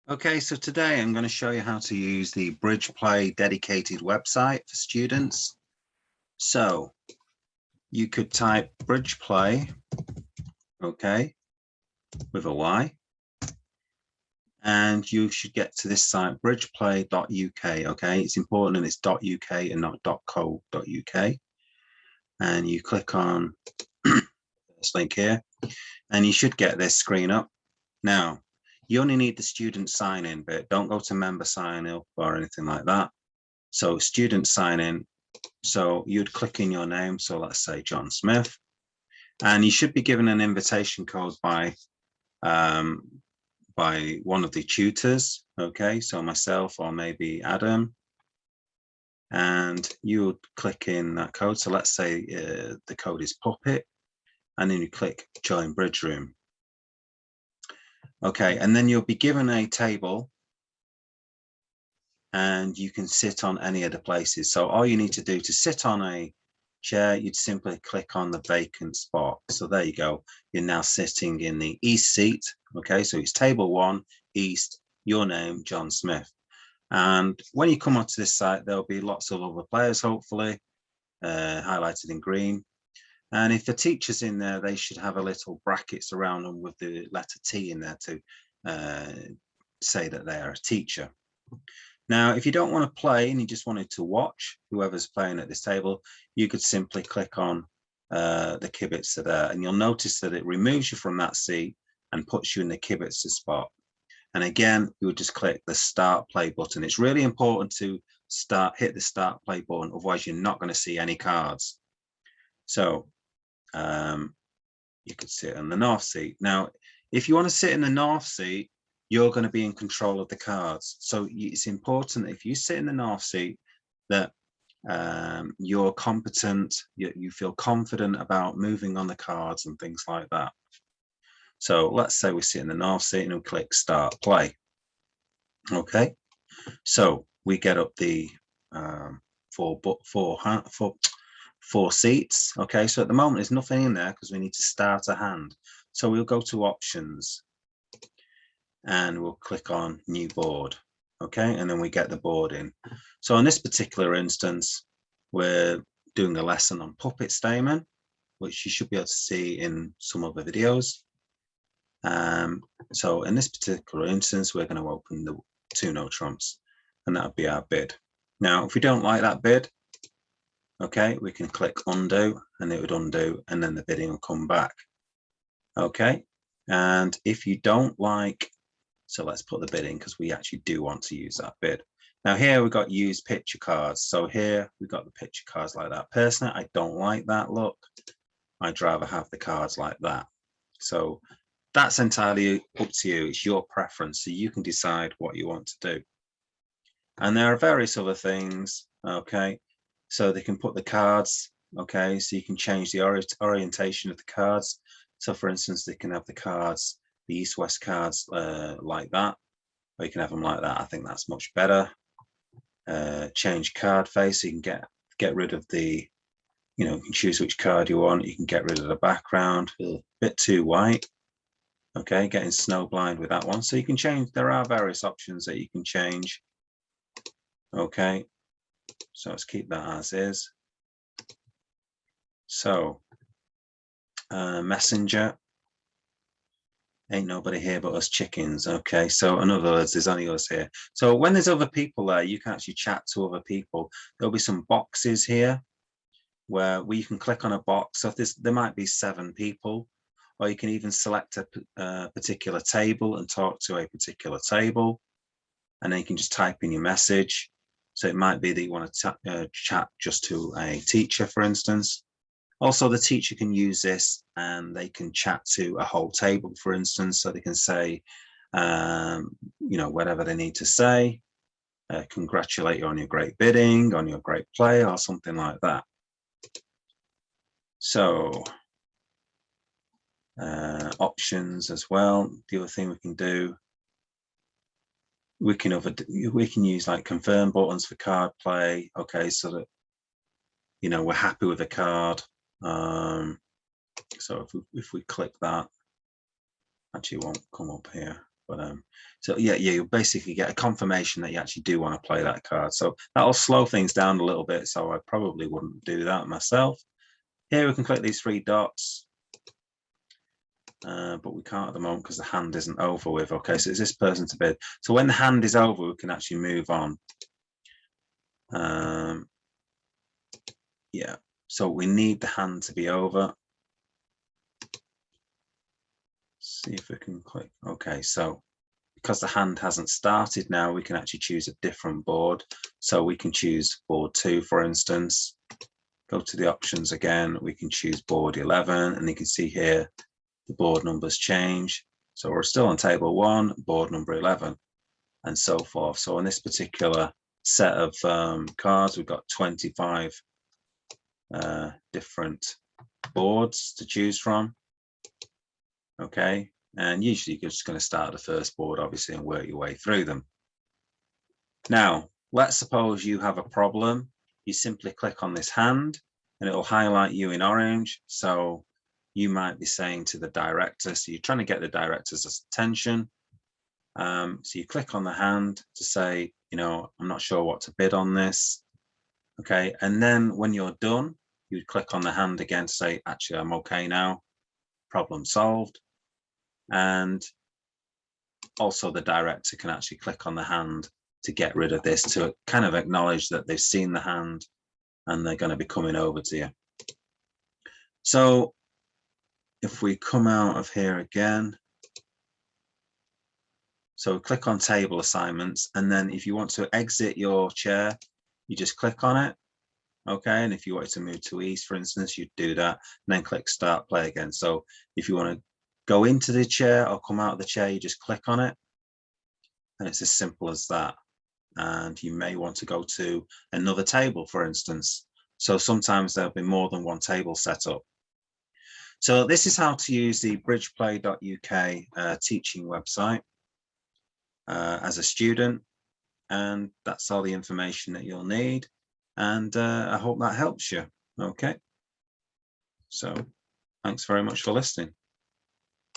Okay, so today I'm going to show you how to use the Bridgeplay dedicated website for students. So you could type Bridgeplay, okay, with a Y, and you should get to this site, bridgeplay.uk, okay? It's important and it's .uk and not .co.uk. And you click on this link here, and you should get this screen up. Now, you only need the student sign in bit. Don't go to member sign up or anything like that. So student sign in. So you'd click in your name. So let's say John Smith, and you should be given an invitation code by one of the tutors. Okay, so myself or maybe Adam, and you would click in that code. So let's say the code is Puppet, and then you click Join Bridge Room. Okay, and then you'll be given a table, and you can sit on any of the places. So all you need to do to sit on a chair, you'd simply click on the vacant spot. So there you go. You're now sitting in the east seat. Okay, so it's table 1, east, your name, John Smith. And when you come onto this site, there'll be lots of other players, hopefully, highlighted in green. And if the teacher's in there, they should have a little brackets around them with the letter T in there to say that they are a teacher. Now, if you don't want to play and you just wanted to watch whoever's playing at this table, you could simply click on the kibitzer there, and you'll notice that it removes you from that seat and puts you in the kibitzer spot. And again, you would just click the start play button. It's really important to hit the start play button, otherwise you're not going to see any cards. So you could sit in the north seat. Now, if you want to sit in the north seat, you're going to be in control of the cards. So it's important if you sit in the north seat that you're competent, you feel confident about moving on the cards and things like that. So let's say we sit in the north seat and we click start play. Okay, so we get up the four seats. Okay, so at the moment there's nothing in there because we need to start a hand. So we'll go to options and we'll click on new board. Okay, and then we get the board in. So in this particular instance, we're doing a lesson on puppet stamen, which you should be able to see in some other videos. So in this particular instance, we're going to open the 2 no trumps, and that would be our bid. Now, if we don't like that bid, okay, we can click undo and it would undo, and then the bidding will come back. Okay, and if you don't like, so let's put the bid in because we actually do want to use that bid. Now here we've got use picture cards. So here we've got the picture cards like that. Personally, I don't like that look. I'd rather have the cards like that. So that's entirely up to you. It's your preference. So you can decide what you want to do. And there are various other things. Okay, so they can put the cards. Okay, so you can change the orientation of the cards. So for instance, they can have the cards, the east-west cards like that, or you can have them like that. I think that's much better. Change card face, so you can get rid of the, you can choose which card you want. You can get rid of the background, a bit too white. Okay, getting snowblind with that one. So you can change, there are various options that you can change. Okay, so let's keep that as is. So messenger, ain't nobody here but us chickens. Okay, so in other words, there's only us here. So when there's other people there, you can actually chat to other people. There'll be some boxes here where you can click on a box. So if there might be 7 people, or you can even select a particular table and talk to a particular table, and then you can just type in your message. So it might be that you want to chat just to a teacher, for instance. Also, the teacher can use this and they can chat to a whole table, for instance, so they can say, whatever they need to say, congratulate you on your great bidding, on your great play, or something like that. So options as well. The other thing we can do, we can use like confirm buttons for card play. Okay, so that we're happy with the card. So if we click that, actually it won't come up here. But so yeah, you basically get a confirmation that you actually do want to play that card. So that'll slow things down a little bit. So I probably wouldn't do that myself. Here we can click these 3 dots, but we can't at the moment because the hand isn't over with. Okay, so it's this person to bid. So when the hand is over, we can actually move on. Yeah, so we need the hand to be over. See if we can click. Okay, so because the hand hasn't started now, we can actually choose a different board. So we can choose board 2, for instance. Go to the options again. We can choose board 11, and you can see here the board numbers change. So we're still on table 1, board number 11, and so forth. So in this particular set of cards, we've got 25 different boards to choose from. Okay, and usually you're just going to start the first board, obviously, and work your way through them. Now, let's suppose you have a problem. You simply click on this hand and it'll highlight you in orange. So you might be saying to the director, so you're trying to get the director's attention. So you click on the hand to say, you know, I'm not sure what to bid on this. Okay, and then when you're done, you would click on the hand again to say, actually, I'm okay now, problem solved. And also the director can actually click on the hand to get rid of this, to kind of acknowledge that they've seen the hand and they're going to be coming over to you. So if we come out of here again, so click on table assignments, and then if you want to exit your chair, you just click on it. Okay, and if you wanted to move to east, for instance, you'd do that, and then click start play again. So if you want to go into the chair or come out of the chair, you just click on it, and it's as simple as that. And you may want to go to another table, for instance. So sometimes there'll be more than one table set up. So this is how to use the bridgeplay.uk teaching website as a student. And that's all the information that you'll need. And I hope that helps you. Okay. So thanks very much for listening.